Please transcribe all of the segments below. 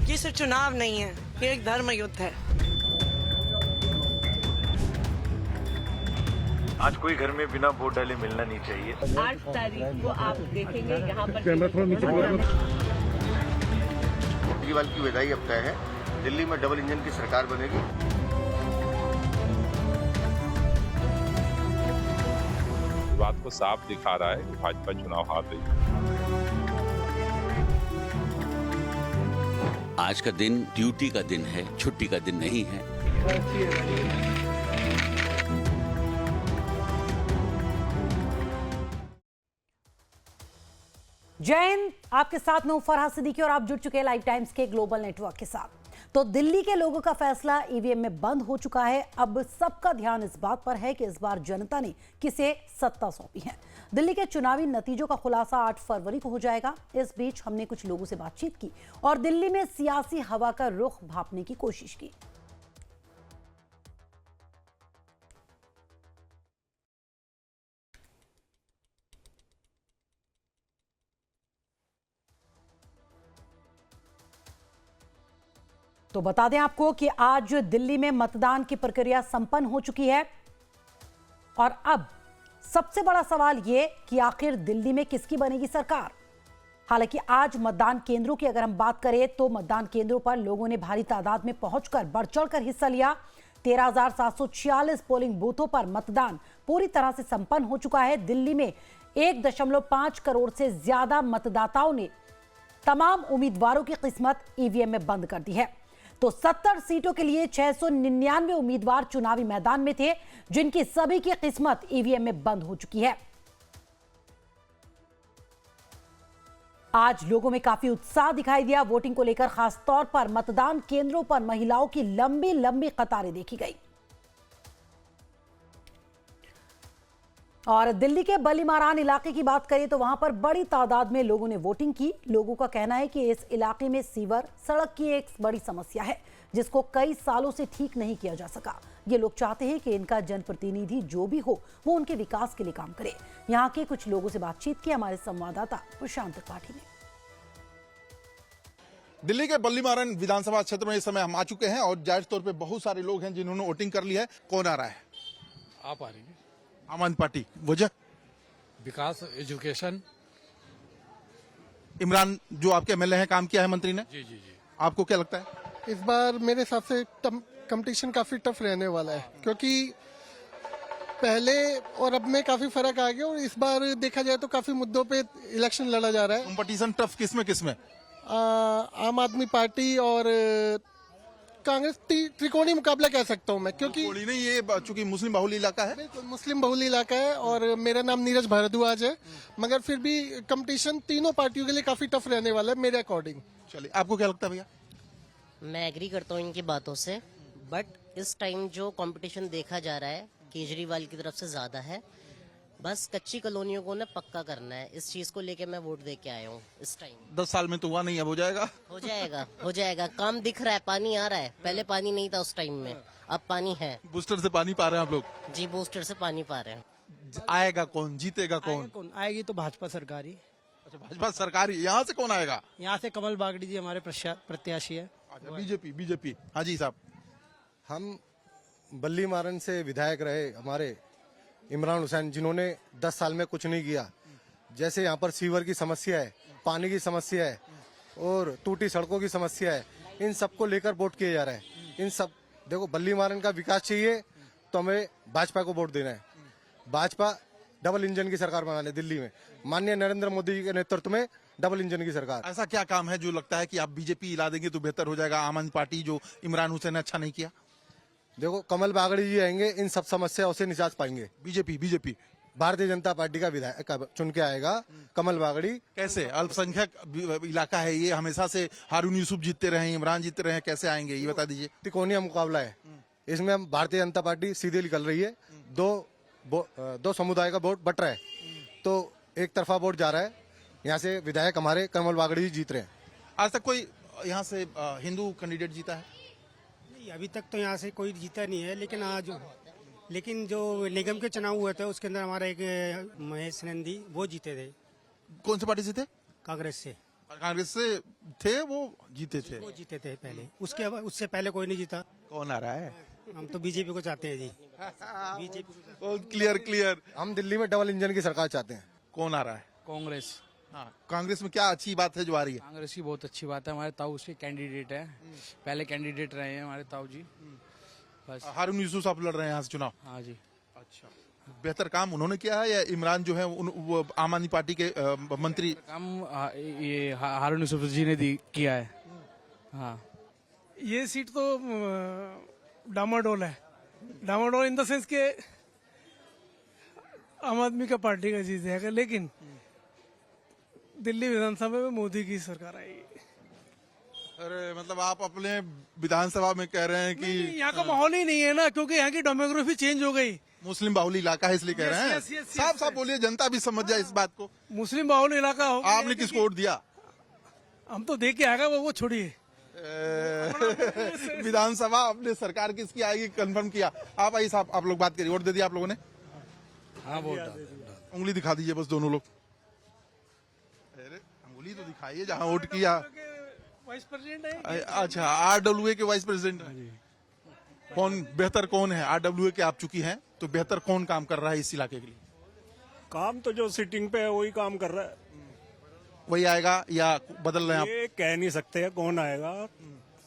ये सिर्फ चुनाव नहीं है, ये एक धर्म युद्ध है। आज कोई घर में बिना वोट डाले मिलना नहीं चाहिए। 8 तारीख को आप देखेंगे यहाँ पर केजरीवाल की विदाई अब तय है। दिल्ली में डबल इंजन की सरकार बनेगी। बात को साफ दिखा रहा है कि भाजपा चुनाव हार रही है। आज का दिन ड्यूटी का दिन है, छुट्टी का दिन नहीं है। जय हिंद, आपके साथ मैं फरहा सिद्दीकी और आप जुड़ चुके हैं लाइव टाइम्स के ग्लोबल नेटवर्क के साथ। तो दिल्ली के लोगों का फैसला ईवीएम में बंद हो चुका है। अब सबका ध्यान इस बात पर है कि इस बार जनता ने किसे सत्ता सौंपी है। दिल्ली के चुनावी नतीजों का खुलासा 8 फरवरी को हो जाएगा। इस बीच हमने कुछ लोगों से बातचीत की और दिल्ली में सियासी हवा का रुख भांपने की कोशिश की। तो बता दें आपको कि आज दिल्ली में मतदान की प्रक्रिया संपन्न हो चुकी है और अब सबसे बड़ा सवाल यह कि आखिर दिल्ली में किसकी बनेगी सरकार। हालांकि आज मतदान केंद्रों की अगर हम बात करें तो मतदान केंद्रों पर लोगों ने भारी तादाद में पहुंचकर बढ़ चढ़कर हिस्सा लिया। 13,746 पोलिंग बूथों पर मतदान पूरी तरह से संपन्न हो चुका है। दिल्ली में 1.5 करोड़ से ज्यादा मतदाताओं ने तमाम उम्मीदवारों की किस्मत ईवीएम में बंद कर दी है। तो 70 सीटों के लिए 699 उम्मीदवार चुनावी मैदान में थे, जिनकी सभी की किस्मत ईवीएम में बंद हो चुकी है। आज लोगों में काफी उत्साह दिखाई दिया वोटिंग को लेकर। खास तौर पर मतदान केंद्रों पर महिलाओं की लंबी लंबी कतारें देखी गई। और दिल्ली के बलीमारान इलाके की बात करें तो वहां पर बड़ी तादाद में लोगों ने वोटिंग की। लोगों का कहना है कि इस इलाके में सीवर सड़क की एक बड़ी समस्या है, जिसको कई सालों से ठीक नहीं किया जा सका। ये लोग चाहते हैं कि इनका जनप्रतिनिधि जो भी हो वो उनके विकास के लिए काम करे। यहाँ के कुछ लोगों से बातचीत की हमारे संवाददाता प्रशांत त्रिपाठी ने। दिल्ली के बल्लीमारन विधानसभा क्षेत्र में इस समय हम आ चुके हैं और जाहिर तौर पे बहुत सारे लोग हैं जिन्होंने वोटिंग कर ली है। कौन आ रहा है? आप आ रही है आम आदमी पार्टी। वजह? विकास, एजुकेशन। इमरान जो आपके एमएलए हैं, काम किया है मंत्री ने। जी जी जी। आपको क्या लगता है? इस बार मेरे हिसाब से कंपटीशन काफी टफ रहने वाला है, क्योंकि पहले और अब में काफी फर्क आ गया और इस बार देखा जाए तो काफी मुद्दों पे इलेक्शन लड़ा जा रहा है। कंपटीशन टफ किसमें? आम आदमी पार्टी और कांग्रेस त्रिकोणीय मुकाबला कह सकता हूं मैं, क्योंकि नहीं, ये चूंकि मुस्लिम बहुल इलाका है। बिल्कुल मुस्लिम बहुल इलाका है और मेरा नाम नीरज भारद्वाज है, मगर फिर भी कंपटीशन तीनों पार्टियों के लिए काफी टफ रहने वाला है मेरे अकॉर्डिंग। चलिए, आपको क्या लगता है भैया? मैं एग्री करता हूँ इनकी बातों से, बट इस टाइम जो कंपटीशन देखा जा रहा है केजरीवाल की तरफ से ज्यादा है। बस कच्ची कॉलोनियों को ना पक्का करना है, इस चीज को लेके मैं वोट दे के आया हूँ इस टाइम। 10 साल में तो हुआ नहीं, अब हो जाएगा। हो जाएगा। काम दिख रहा है, पानी आ रहा है। पहले पानी नहीं था उस टाइम में, अब पानी है। बूस्टर से पानी पा रहे हैं आप लोग? जी, बूस्टर से पानी पा रहे हैं। आएगा कौन, जीतेगा कौन? आएगी तो भाजपा सरकार ही। अच्छा, भाजपा सरकार ही। यहाँ से कौन आएगा? यहाँ से कमल बागड़ी जी हमारे प्रत्याशी है। अच्छा, बीजेपी। हाँ जी साहब। हम बल्लीमारन से विधायक रहे हमारे इमरान हुसैन, जिन्होंने 10 साल में कुछ नहीं किया। जैसे यहाँ पर सीवर की समस्या है, पानी की समस्या है और टूटी सड़कों की समस्या है, इन सबको लेकर वोट किया जा रहा है। इन सब देखो, बल्लीमारन का विकास चाहिए तो हमें भाजपा को वोट देना है। भाजपा डबल इंजन की सरकार बना ले दिल्ली में, माननीय नरेंद्र मोदी जी के नेतृत्व में डबल इंजन की सरकार। ऐसा क्या काम है जो लगता है कि आप बीजेपी हिला देंगे तो बेहतर हो जाएगा? आम आदमी पार्टी जो इमरान हुसैन ने अच्छा नहीं किया। देखो, कमल बागड़ी जी आएंगे, इन सब समस्याओं से निजात पाएंगे। बीजेपी भारतीय जनता पार्टी का विधायक चुन के आएगा कमल बागड़ी। कैसे? अल्पसंख्यक इलाका है ये, हमेशा से हारून यूसुफ जीतते रहे, इमरान जीतते रहे, कैसे आएंगे ये बता दीजिए। त्रिकोणीय मुकाबला है, इसमें हम भारतीय जनता पार्टी सीधे निकल रही है। दो समुदाय का वोट बट रहा है, तो एक तरफा वोट जा रहा है। यहाँ से विधायक हमारे कमल बागड़ी जी जीत रहे हैं। आज तक कोई यहाँ से हिंदू कैंडिडेट जीता है? नहीं, अभी तक तो यहाँ से कोई जीता नहीं है, लेकिन जो निगम के चुनाव हुए थे उसके अंदर हमारा एक महेश नंदी वो जीते थे। कौन सी पार्टी से थे? कांग्रेस से। कांग्रेस से थे, वो जीते थे। वो जीते थे पहले, उससे पहले कोई नहीं जीता। कौन आ रहा है? हम तो बीजेपी को चाहते हैं जी। बीजेपी बहुत क्लियर। हम दिल्ली में डबल इंजन की सरकार चाहते हैं। कौन आ रहा है? कांग्रेस। हाँ, कांग्रेस में क्या अच्छी बात है जो आ रही है? कांग्रेस की बहुत अच्छी बात है, हमारे ताऊ उसके कैंडिडेट है, पहले कैंडिडेट रहे हैं हमारे ताऊ जी। बस हारून यूसुफ साहब लड़ रहे हैं यहाँ से चुनाव। हाँ जी। अच्छा, बेहतर काम उन्होंने किया है या इमरान जो है वो आम आदमी पार्टी के मंत्री? काम ये हारून यूसुफ जी ने किया है। हाँ, ये सीट तो डामाडोल है। डामाडोल इन द सेंस के आम आदमी का पार्टी का जीत जाएगा, लेकिन दिल्ली विधानसभा में मोदी की सरकार आएगी। अरे मतलब आप अपने विधानसभा में कह रहे हैं कि यहाँ का माहौल ही नहीं है ना, क्योंकि यहाँ की डेमोग्राफी चेंज हो गई। मुस्लिम बाहुल इलाका है इसलिए कह रहे हैं? साफ साफ बोलिए, जनता भी समझ जाए इस बात को। मुस्लिम बाहुल इलाका हो। आपने किसको वोट दिया? हम तो देख के आएगा, वो छोड़िए। विधानसभा अपने सरकार किसकी आएगी कंफर्म किया। आप आइए साहब, आप लोग बात करिए। वोट दे दिया आप लोगों ने? हाँ, वोट उंगली दिखा दीजिए बस दोनों लोग। अरे उंगली तो दिखाइए जहाँ वोट किया। वाइस प्रेसिडेंट है। अच्छा, RWA के वाइस प्रेसिडेंट। कौन बेहतर कौन है? RWA के आप चुकी हैं, तो बेहतर कौन काम कर रहा है इस इलाके के लिए? काम तो जो सिटिंग पे है वही काम कर रहा है। वही आएगा या बदल रहे हैं आप? ये कह नहीं सकते कौन आएगा,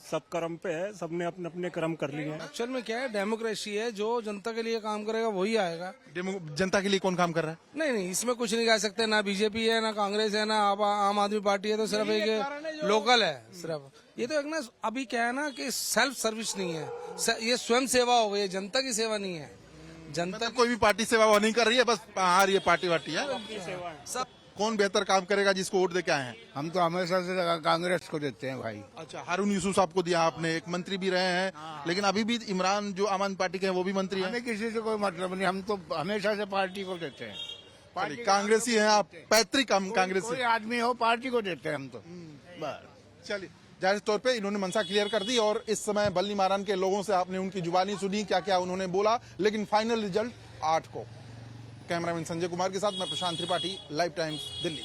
सब कर्म पे है, सबने अपने अपने कर्म कर लिए हैं। एक्चुअल में क्या है, डेमोक्रेसी है, जो जनता के लिए काम करेगा वही आएगा। जनता के लिए कौन काम कर रहा है? नहीं, इसमें कुछ नहीं कह सकते। ना बीजेपी है, ना कांग्रेस है, ना आम आदमी पार्टी है, तो सिर्फ एक लोकल है सिर्फ। ये तो एक ना अभी क्या है ना कि सेल्फ सर्विस नहीं है, ये स्वयं सेवा हो गई है, जनता की सेवा नहीं है। जनता कोई भी पार्टी सेवा नहीं कर रही है, बस आ रही है पार्टी वार्टी है सब। कौन बेहतर काम करेगा जिसको वोट दे के आए हैं? हम तो हमेशा से कांग्रेस को देते हैं भाई। अच्छा, हारून यूसुफ साहब को दिया आपने, एक मंत्री भी रहे हैं। लेकिन अभी भी इमरान जो आम आदमी पार्टी के हैं वो भी मंत्री हैं। हमें किसी से कोई मतलब नहीं, हम तो हमेशा से पार्टी को देते हैं। कांग्रेसी हैं आप, पैतृक कांग्रेसी। कोई आदमी हो पार्टी को देते हैं हम तो। चलिए, जाहिर तौर पे इन्होंने मंशा क्लियर कर दी और इस समय बल्ली मारन के लोगों से आपने उनकी जुबानी सुनी, क्या क्या उन्होंने बोला। लेकिन फाइनल रिजल्ट 8 को। कैमरामैन संजय कुमार के साथ मैं प्रशांत त्रिपाठी, लाइव टाइम्स दिल्ली।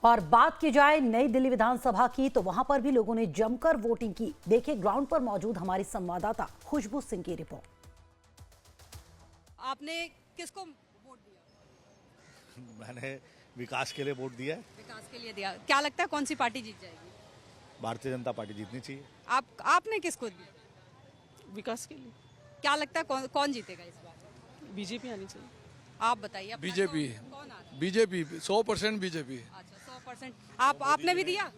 और बात की जाए नई दिल्ली विधानसभा की, तो वहां पर भी लोगों ने जमकर वोटिंग की। देखिए ग्राउंड पर मौजूद हमारी संवाददाता खुशबू सिंह की रिपोर्ट। आपने किसको वोट दिया? मैंने विकास के लिए वोट दिया है। विकास के लिए दिया। क्या लगता है कौन सी पार्टी जीत जाएगी? भारतीय जनता पार्टी जीतनी चाहिए। आपने किसको दिया? विकास के लिए। क्या लगता है कौन जीतेगा इस बार? बीजेपी आनी चाहिए। आप बताइए। बीजेपी। कौन आ रहा है? BJP 100% BJP. अच्छा, 100%। आपने भी दिया?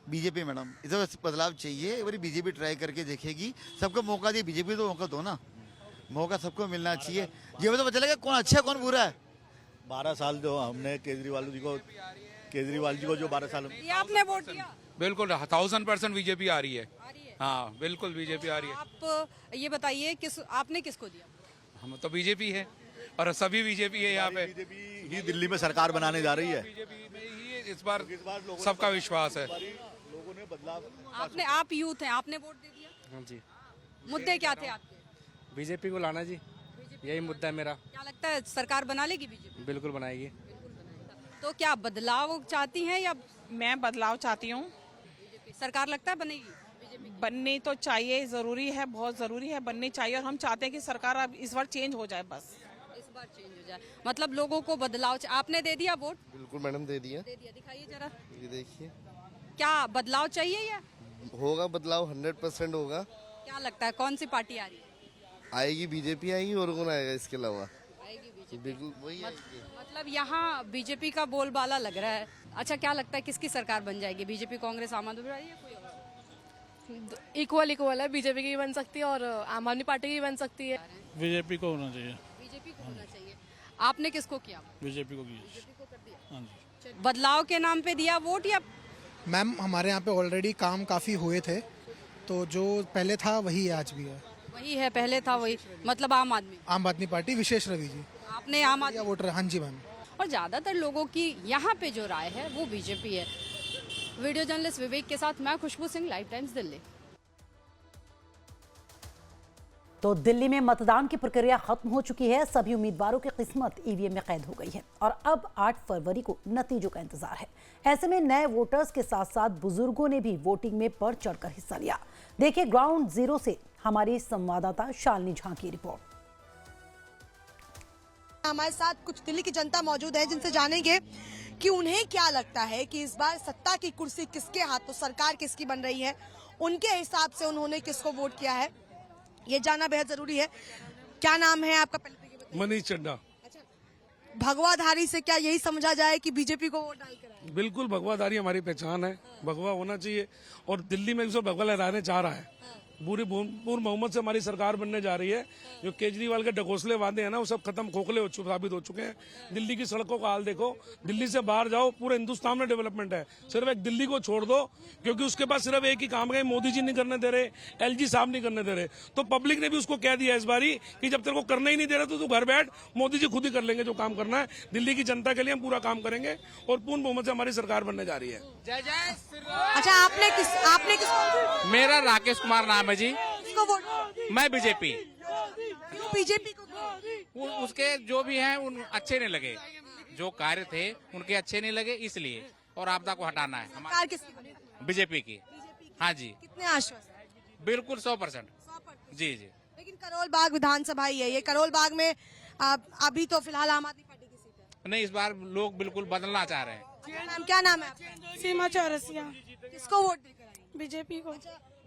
बीजेपी मैडम, इधर बदलाव चाहिए। एक बार बीजेपी ट्राई करके देखेगी, सबको मौका दिए। बीजेपी तो मौका दो ना, मौका सबको मिलना चाहिए। ये तो पता चलेगा कौन अच्छा कौन बुरा है। 12 साल जो हमने केजरीवाल जी को जो 12 साल ये आपने वोट दिया? बिल्कुल 1000% बीजेपी आ रही है। हाँ, बिल्कुल बीजेपी आ रही है। आप ये बताइए आपने किसको दिया? हम तो बीजेपी है और सभी बीजेपी है यहाँ पे। बीजेपी ही दिल्ली में सरकार बनाने जा रही है। बीजेपी में ही इस बार सबका विश्वास है। लोगों ने बदलाव। आप यूथ हैं, आपने वोट दे दिया? हाँ जी। मुद्दे क्या थे आपके? बीजेपी को लाना जी, यही मुद्दा है मेरा। क्या लगता है सरकार बना लेगी बीजेपी? बिल्कुल बनाएगी। तो क्या बदलाव चाहती हैं या? मैं बदलाव चाहती हूँ। सरकार लगता है बनेगी? बननी तो चाहिए, जरूरी है, बहुत जरूरी है, बननी चाहिए। और हम चाहते हैं कि सरकार अब इस बार चेंज हो जाए, बस इस बार चेंज हो जाए। मतलब लोगों को बदलाव आपने दे दिया वोट? बिल्कुल मैडम, दे दिया। दिखाइए जरा, ये देखिए। क्या बदलाव चाहिए या? होगा बदलाव, 100% होगा। क्या लगता है कौन सी पार्टी आ रही है? आएगी बीजेपी आएगी, और कौन आएगा इसके अलावा? आएगी बीजेपी। बिल्कुल वही मतलब यहाँ बीजेपी का बोलबाला लग रहा है। अच्छा, क्या लगता है किसकी सरकार बन जाएगी? बीजेपी, कांग्रेस, आम आदमी पार्टी या कोई और? इक्वल है, बीजेपी की भी बन सकती है और आम आदमी पार्टी की भी बन सकती है। बीजेपी को होना चाहिए। बीजेपी को होना चाहिए। आपने किसको किया? बीजेपी को कर दिया। बदलाव के नाम पे दिया वोट या? मैम, हमारे यहाँ पे ऑलरेडी काम काफी हुए थे, तो जो पहले था वही आज भी है। वही है, पहले था वही, मतलब आम आदमी पार्टी, विशेष रवि जी। आपने आम आदमी वोटर? हाँ जी मैम। और ज्यादातर लोगों की यहाँ पे जो राय है वो बीजेपी है। वीडियो जर्नलिस्ट विवेक के साथ मैं खुशबू सिंह, लाइव टाइम्स दिल्ली। तो दिल्ली में मतदान की प्रक्रिया खत्म हो चुकी है। सभी उम्मीदवारों की किस्मत ईवीएम में कैद हो गई है और अब 8 फरवरी को नतीजों का इंतजार है। ऐसे में नए वोटर्स के साथ साथ बुजुर्गों ने भी वोटिंग में बढ़ चढ़कर हिस्सा लिया। देखिए ग्राउंड जीरो से हमारी संवाददाता शालिनी झा की रिपोर्ट। हमारे साथ कुछ दिल्ली की जनता मौजूद है जिनसे जानेंगे कि उन्हें क्या लगता है कि इस बार सत्ता की कुर्सी किसके हाथों, सरकार किसकी बन रही है, उनके हिसाब से उन्होंने किसको वोट किया है, ये जानना बेहद जरूरी है। क्या नाम है आपका? मनीष चड्डा। भगवाधारी से क्या यही समझा जाए कि बीजेपी को वोट डालकर आए? बिल्कुल, भगवाधारी हमारी पहचान है, भगवा होना चाहिए और दिल्ली में जो भगवा लहराने चाह रहा है, पूरी पूर्ण बहुमत से हमारी सरकार बनने जा रही है। जो केजरीवाल के ढकोसले वादे हैं ना, वो सब खत्म, खोखले साबित हो चुके हैं। दिल्ली की सड़कों का हाल देखो, दिल्ली से बाहर जाओ, पूरे हिंदुस्तान में डेवलपमेंट है। सिर्फ एक दिल्ली को छोड़ दो, क्योंकि उसके पास सिर्फ एक ही काम है, मोदी जी नहीं करने दे रहे, एलजी साहब नहीं करने दे रहे। तो पब्लिक ने भी उसको कह दिया इस बारी कि जब तेरे को करना ही नहीं दे रहा तो तू घर बैठ, मोदी जी खुद ही कर लेंगे जो काम करना है। दिल्ली की जनता के लिए हम पूरा काम करेंगे और पूर्ण बहुमत से हमारी सरकार बनने जा रही है। जय जय। अच्छा, आपने किस मेरा राकेश कुमार नाम है जी। किसको वोट? मैं बीजेपी। क्यों बीजेपी को? उसके जो भी हैं उन अच्छे नहीं लगे, जो कार्य थे उनके अच्छे नहीं लगे, इसलिए। और आपदा को हटाना है। सरकार किसकी बनी? बीजेपी की। हाँ जी। कितने आश्वस्त? बिल्कुल 100%। जी जी। लेकिन करोल बाग विधानसभा ही है ये, करोल बाग में अभी तो फिलहाल आम आदमी पार्टी की सीट है। नहीं, इस बार लोग बिल्कुल बदलना चाह रहे हैं। क्या नाम है आपका? सीमा चौरसिया। किसको वोट देकर आए? बीजेपी को।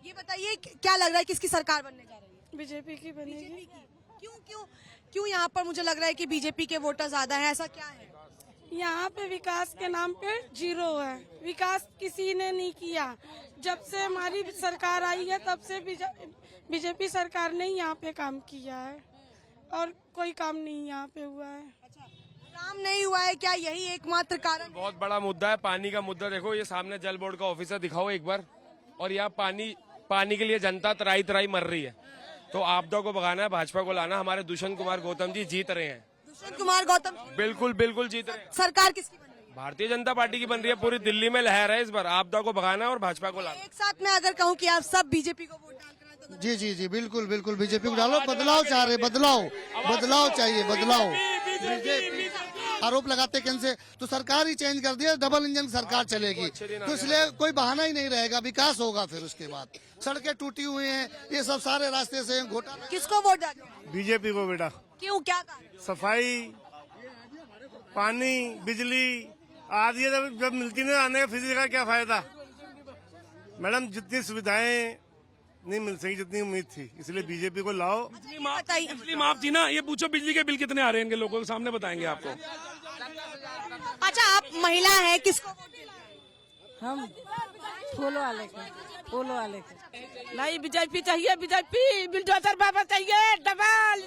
ये बताइए क्या लग रहा है किसकी सरकार बनने जा रही है? बीजेपी की बनेगी। क्यों क्यों क्यों यहाँ पर मुझे लग रहा है कि बीजेपी के वोटर ज्यादा हैं, ऐसा क्या है? यहाँ पे विकास के नाम पे जीरो है। विकास किसी ने नहीं किया। जब से हमारी सरकार आई है तब से बीजेपी सरकार ने यहाँ पे काम किया है और कोई काम नहीं यहाँ पे हुआ है। काम नहीं हुआ है, क्या यही एकमात्र कारण? बहुत बड़ा मुद्दा है, पानी का मुद्दा। देखो ये सामने जल बोर्ड का ऑफिसर दिखाओ एक बार, और यहाँ पानी के लिए जनता तराई तराई मर रही है। तो आपदा को भगाना है, भाजपा को लाना। हमारे दुष्यंत कुमार गौतम जी जीत रहे हैं। दुष्यंत कुमार गौतम बिल्कुल बिल्कुल जीत रहे हैं। सरकार किसकी बन रही है? भारतीय जनता पार्टी की बन रही है। पूरी दिल्ली में लहर है इस बार। आपदा को भगाना है और भाजपा को लाना। एक साथ मैं अगर कहूँ कि आप सब बीजेपी को वोट डालकर तो जी जी जी बिल्कुल बिल्कुल बीजेपी को डालो। बदलाव चाह रहे, बदलाव चाहिए, बदलाव। आरोप लगाते कैसे, तो सरकार ही चेंज कर दिया, डबल इंजन सरकार चलेगी, तो इसलिए कोई बहाना ही नहीं रहेगा, विकास होगा। फिर उसके बाद सड़कें टूटी हुई हैं, ये सब सारे रास्ते से घोटाला। किसको वोट डालो? बीजेपी को बेटा। क्यों, क्या कारण? सफाई, पानी, बिजली आदि जब मिलती नहीं, आने फ्री का क्या फायदा? मैडम जितनी सुविधाएं नहीं मिल सकी जितनी उम्मीद थी, इसलिए बीजेपी को लाओ। बिजली माफ थी ना, ये पूछो बिजली के बिल कितने आ रहे हैं इनके लोगों के सामने, बताएंगे आपको। अच्छा, आप महिला है, किसको वोट देना? हम फूल वाले के नहीं, बीजेपी चाहिए, बीजेपी बिल्डोजर बाबा चाहिए, डबल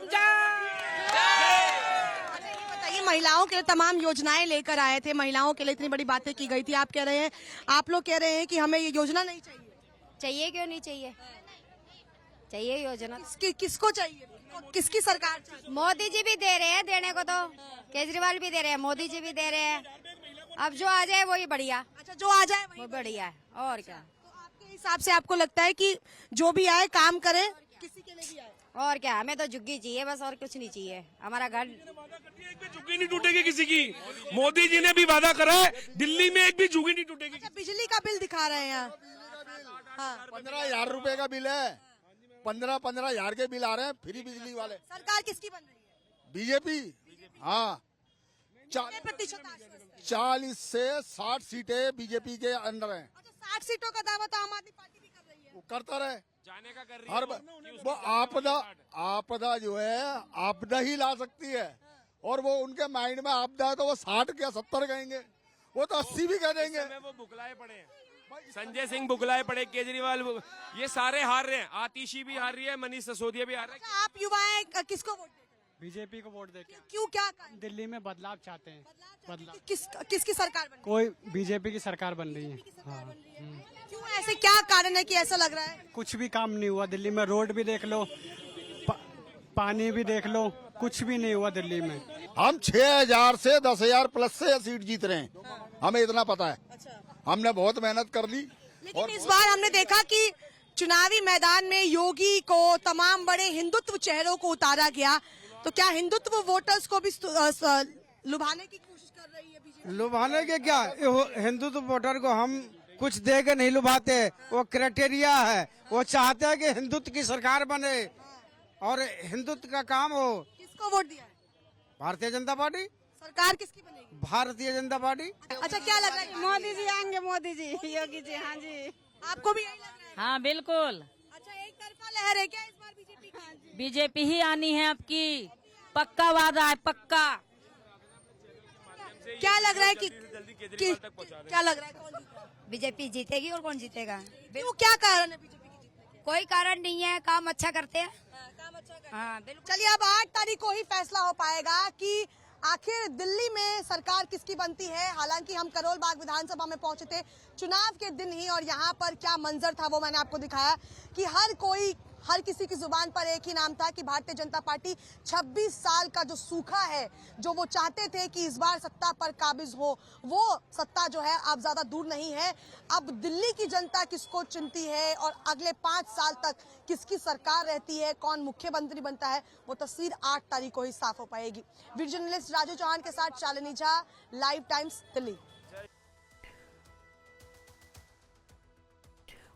बताइए, महिलाओं के लिए तमाम योजनाएं लेकर आए थे, महिलाओं के लिए इतनी बड़ी बातें की गई थी, आप कह रहे हैं, आप लोग कह रहे हैं कि हमें ये योजना नहीं चाहिए। चाहिए क्यों नहीं चाहिए? चाहिए योजना। किसको चाहिए? किसकी सरकार चाहिए? मोदी जी भी दे रहे हैं, देने को तो केजरीवाल भी दे रहे हैं, मोदी जी भी दे रहे हैं। अब जो आ जाए वही बढ़िया। अच्छा, जो आ जाए वो बढ़िया है, और क्या। तो आपके हिसाब से आपको लगता है कि जो भी आए काम करे, किसी के लिए भी आए? और क्या, हमें तो झुग्गी चाहिए बस, और कुछ नहीं चाहिए। हमारा घर झुग्गी नहीं टूटेगी किसी की। मोदी जी ने भी वादा करा है, दिल्ली में एक भी झुग्गी नहीं टूटेगी। अच्छा, बिजली का बिल दिखा रहे हैं यहाँ। हाँ, 15,000 रुपए का बिल है, 15,000 के बिल आ रहे हैं फ्री बिजली वाले। सरकार किसकी बन रही है? बीजेपी। हाँ, 40 से 60 सीटें बीजेपी के अंदर हैं। 60 सीटों का दावा तो आम आदमी पार्टी भी कर रही है। वो करता रहे, जाने का कर रही हर वो आपदा जो है, आपदा ही ला सकती है। और वो उनके माइंड में आपदा है तो वो 60 क्या 70 कहेंगे, वो तो 80 भी कह देंगे। वो बुकलाए पड़े हैं, संजय सिंह बुकलाए पड़े, केजरीवाल, ये सारे हार रहे हैं। आतिशी भी हार रही है, मनीष सिसोदिया भी हार रहे हैं। आप युवा हैं, किसको वोट देंगे? बीजेपी को वोट देके। क्यों, क्या कारण? दिल्ली में बदलाव चाहते हैं। बदलाव किसकी सरकार बन? कोई बीजेपी की सरकार बन रही है। क्यों, ऐसे क्या कारण है कि ऐसा लग रहा है? कुछ भी काम नहीं हुआ दिल्ली में, रोड भी देख लो, पानी भी देख लो, कुछ भी नहीं हुआ दिल्ली में। हम 6,000 से 10,000 प्लस से सीट जीत रहे हैं, हमें इतना पता है। हमने बहुत मेहनत कर ली। लेकिन इस बार हमने देखा कि चुनावी मैदान में योगी को तमाम बड़े हिंदुत्व चेहरों को उतारा गया, तो क्या हिंदुत्व वोटर्स को भी लुभाने की कोशिश कर रही है बीजेपी? लुभाने के क्या, हिंदुत्व वोटर को हम कुछ दे के नहीं लुभाते, वो क्राइटेरिया है, वो चाहते हैं कि हिंदुत्व की सरकार बने और हिंदुत्व का काम हो। किसको वोट दिया है? भारतीय जनता पार्टी। सरकार किसकी बनेगी? भारतीय जनता पार्टी। अच्छा, क्या लग रहा है? मोदी जी आएंगे, मोदी जी, योगी जी। हाँ जी, आपको भी यही लग रहा है? हाँ बिल्कुल। अच्छा, एक तरफा लहर है क्या इस बार बीजेपी की? बीजेपी ही आनी है आपकी, पक्का वादा है, पक्का। क्या लग रहा है कि क्या लग रहा है, कौन जीतेगा? बीजेपी जीतेगी। और कौन जीतेगा? क्यों, क्या कारण है बीजेपी की जीतने का? कोई कारण नहीं है, काम अच्छा करते हैं। काम अच्छा करते हैं। हाँ बिल्कुल। चलिए, अब 8 तारीख को ही फैसला हो पाएगा कि आखिर दिल्ली में सरकार किसकी बनती है। हालांकि हम करोल बाग विधानसभा में पहुंचे थे चुनाव के दिन ही, और यहाँ पर क्या मंजर था वो मैंने आपको दिखाया कि हर किसी की जुबान पर एक ही नाम था कि भारतीय जनता पार्टी 26 साल का जो सूखा है, जो वो चाहते थे कि इस बार सत्ता पर काबिज हो, वो सत्ता जो है अब ज्यादा दूर नहीं है। अब दिल्ली की जनता किसको चुनती है और अगले 5 साल तक किसकी सरकार रहती है, कौन मुख्यमंत्री बनता है, वो तस्वीर 8 तारीख को ही साफ हो पाएगी। वीडियो जर्नलिस्ट राजू चौहान के साथ शालिनी झा, लाइव टाइम्स, दिल्ली।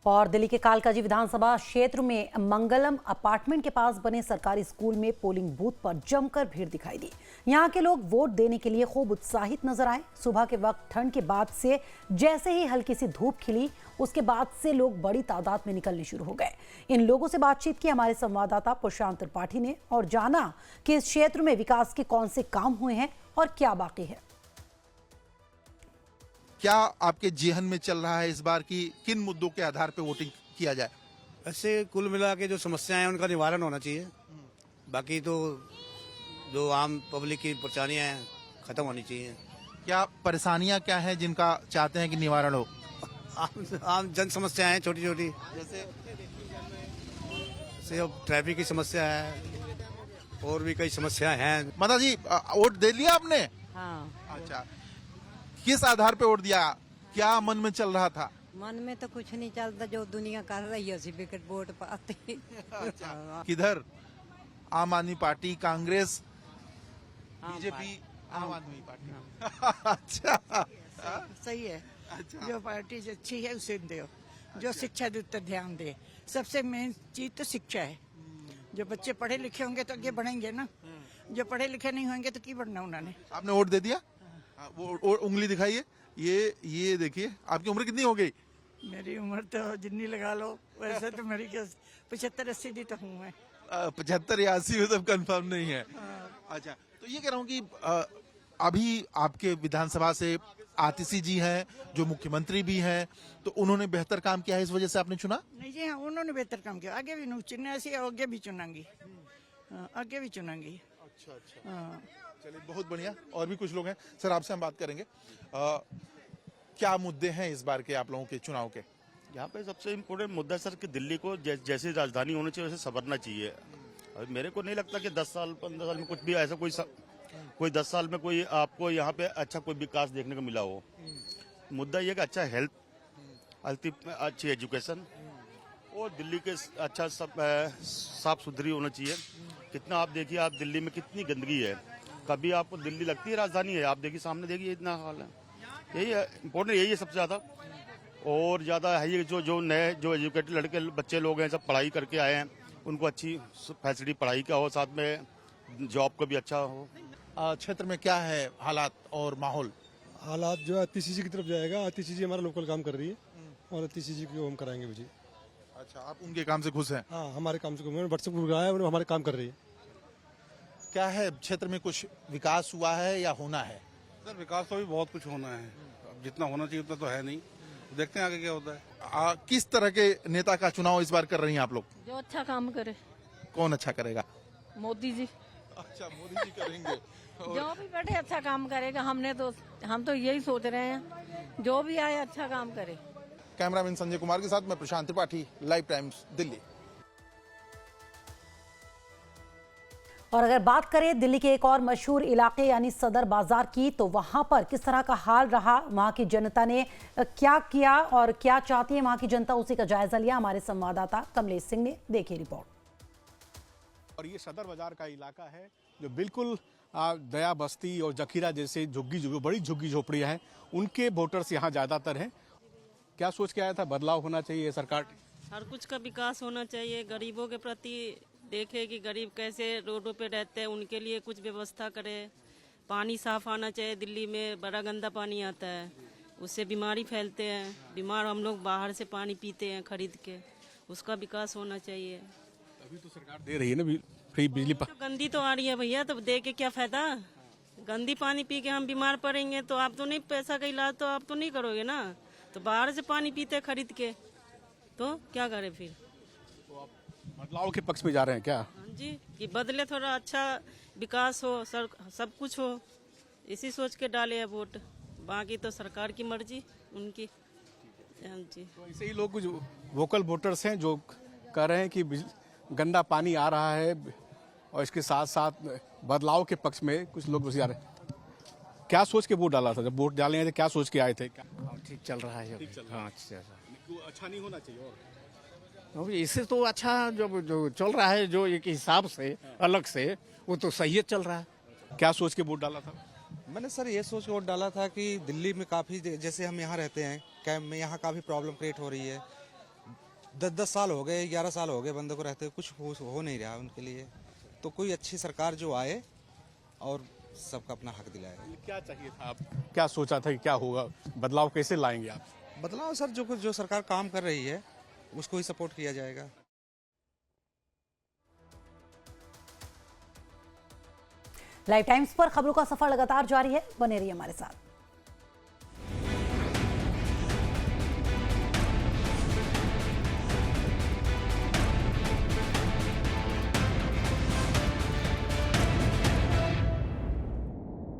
और दिल्ली के कालकाजी विधानसभा क्षेत्र में मंगलम अपार्टमेंट के पास बने सरकारी स्कूल में पोलिंग बूथ पर जमकर भीड़ दिखाई दी। यहां के लोग वोट देने के लिए खूब उत्साहित नजर आए। सुबह के वक्त ठंड के बाद से जैसे ही हल्की सी धूप खिली, उसके बाद से लोग बड़ी तादाद में निकलने शुरू हो गए। इन लोगों से बातचीत की हमारे संवाददाता प्रशांत त्रिपाठी ने और जाना कि इस क्षेत्र में विकास के कौन से काम हुए हैं और क्या बाकी है। क्या आपके जेहन में चल रहा है इस बार की किन मुद्दों के आधार पर वोटिंग किया जाए? ऐसे कुल मिला के जो समस्याएं हैं उनका निवारण होना चाहिए। बाकी तो जो आम पब्लिक की परेशानियां हैं खत्म होनी चाहिए। क्या परेशानियां क्या हैं जिनका चाहते हैं कि निवारण हो? आम जन समस्याएं हैं छोटी छोटी, जैसे ट्रैफिक की समस्या है और भी कई समस्याएं हैं। माता जी, वोट दे लिया आपने? हाँ। अच्छा, किस आधार पे वोट दिया? क्या मन में चल रहा था? मन में तो कुछ नहीं चलता, जो दुनिया कर रही है उसी विकेट वोट पाते। किधर? आम आदमी पार्टी, कांग्रेस, बीजेपी, आम आदमी पार्टी। अच्छा, सही है। अच्छा। जो पार्टी अच्छी है उसे दो, जो शिक्षा पर ध्यान दे। सबसे मेन चीज तो शिक्षा है। जो बच्चे पढ़े लिखे होंगे तो आगे बढ़ेंगे ना, जो पढ़े लिखे नहीं होंगे तो क्या बढ़ना उन्होंने। आपने वोट दे दिया? वो उंगली दिखाइए, ये देखिए, आपकी उम्र कितनी हो गई? मेरी उम्र तो जितनी लगा लो, वैसे तो मेरी 75-80 दी तो हूँ मैं। 75 या 80 में तो कंफर्म नहीं है। अच्छा, तो ये कह रहा हूँ कि अभी आपके विधानसभा से आतिशी जी हैं जो मुख्यमंत्री भी हैं, तो उन्होंने बेहतर काम किया है, इस वजह से आपने चुना? नहीं जी, हाँ, उन्होंने बेहतर काम किया। आगे भी चुनने ऐसी, आगे भी चुनांगी, आगे भी चुनांगी। अच्छा, चलिए, बहुत बढ़िया। और भी कुछ लोग हैं, सर आपसे हम बात करेंगे। क्या मुद्दे हैं इस बार के आप लोगों के चुनाव के? यहाँ पे सबसे इम्पोर्टेंट मुद्दा सर कि दिल्ली को जैसी राजधानी होनी चाहिए वैसे संवरना चाहिए। अभी मेरे को नहीं लगता कि 10 साल 15 साल में कुछ भी ऐसा कोई 10 साल में कोई आपको यहाँ पे अच्छा कोई विकास देखने को मिला हो। मुद्दा ये कि अच्छा हेल्थ, अच्छी एजुकेशन और दिल्ली के अच्छा साफ सुथरी होना चाहिए। कितना आप देखिए, आप दिल्ली में कितनी गंदगी है। कभी आपको दिल्ली लगती है राजधानी है, आप देखिए सामने देखिए इतना हाल है। यही है इम्पोर्टेंट, यही है सबसे ज़्यादा। और ज़्यादा है ये जो नए जो एजुकेटेड लड़के बच्चे लोग हैं, सब पढ़ाई करके आए हैं, उनको अच्छी फैसिलिटी पढ़ाई का हो, साथ में जॉब का भी अच्छा हो। क्षेत्र में क्या है हालात और माहौल? हालात जो है TCG की तरफ जाएगा। TCG हमारा लोकल काम कर रही है और TCG को हम कराएंगे विजय। अच्छा, आप उनके काम से खुश हैं? हाँ, हमारे काम से व्हाट्सएप ग्रुप लगाया है, हमारे काम कर रही है। क्या है क्षेत्र में कुछ विकास हुआ है या होना है? सर विकास तो अभी बहुत कुछ होना है, अब जितना होना चाहिए उतना तो है नहीं। देखते हैं आगे क्या होता है। किस तरह के नेता का चुनाव इस बार कर रही हैं आप लोग? जो अच्छा काम करे। कौन अच्छा करेगा? मोदी जी। अच्छा, मोदी जी करेंगे। जो भी बैठे अच्छा काम करेगा। हम तो यही सोच रहे हैं, जो भी आए अच्छा काम करे। कैमरामैन संजय कुमार के साथ मैं प्रशांत त्रिपाठी, लाइव टाइम्स, दिल्ली। और अगर बात करें दिल्ली के एक और मशहूर इलाके यानी सदर बाजार की, तो वहां पर किस तरह का हाल रहा, वहां की जनता ने क्या किया और क्या चाहती है वहां की जनता, उसी का जायजा लिया हमारे संवाददाता कमलेश सिंह ने। देखिए रिपोर्ट। और ये सदर बाजार का इलाका है जो बिल्कुल दया बस्ती और जखीरा जैसे बड़ी झुग्गी झोपड़ियां हैं, उनके वोटर्स यहाँ ज्यादातर हैं। क्या सोच के आया था? बदलाव होना चाहिए सरकार, हर कुछ का विकास होना चाहिए, गरीबों के प्रति देखे कि गरीब कैसे रोडों पे रहते हैं, उनके लिए कुछ व्यवस्था करे। पानी साफ आना चाहिए, दिल्ली में बड़ा गंदा पानी आता है, उससे बीमारी फैलते हैं, बीमार हम लोग बाहर से पानी पीते हैं खरीद के, उसका विकास होना चाहिए। अभी तो सरकार दे रही है ना फ्री बिजली। तो गंदी तो आ रही है भैया, तो दे के क्या फायदा? गंदी पानी पी के हम बीमार पड़ेंगे तो आप तो नहीं, पैसा का इलाज तो आप तो नहीं करोगे ना, तो बाहर से पानी पीते खरीद के, तो क्या करें फिर? बदलाव के पक्ष में जा रहे हैं क्या? हाँ जी, कि बदले, थोड़ा अच्छा विकास हो, सब कुछ हो, इसी सोच के डाले है वोट। बाकी तो सरकार की मर्जी उनकी। हाँ जी, तो ऐसे ही लोग कुछ वोकल वोटर्स हैं जो कह रहे हैं कि गंदा पानी आ रहा है और इसके साथ साथ बदलाव के पक्ष में कुछ लोग जा रहे हैं। क्या सोच के वोट डाला था? जब वोट डाले थे क्या सोच के आए थे? ठीक चल रहा है। हाँ, अच्छा नहीं होना चाहिए और इससे तो अच्छा जो चल रहा है, जो एक हिसाब से अलग से, वो तो सही है चल रहा है। क्या सोच के वोट डाला था? मैंने सर ये सोच के वोट डाला था कि दिल्ली में काफ़ी, जैसे हम यहाँ रहते हैं कैंप में, यहाँ काफ़ी प्रॉब्लम क्रिएट हो रही है। 10 साल हो गए, 11 साल हो गए बंदों को रहते, कुछ हो नहीं रहा उनके लिए। तो कोई अच्छी सरकार जो आए और सबका अपना हक दिलाए। क्या चाहिए था? आप क्या सोचा था कि क्या होगा? बदलाव कैसे लाएंगे आप? बदलाव सर जो सरकार काम कर रही है उसको ही सपोर्ट किया जाएगा। लाइव टाइम्स पर खबरों का सफर लगातार जारी है, बने रहिए हमारे साथ।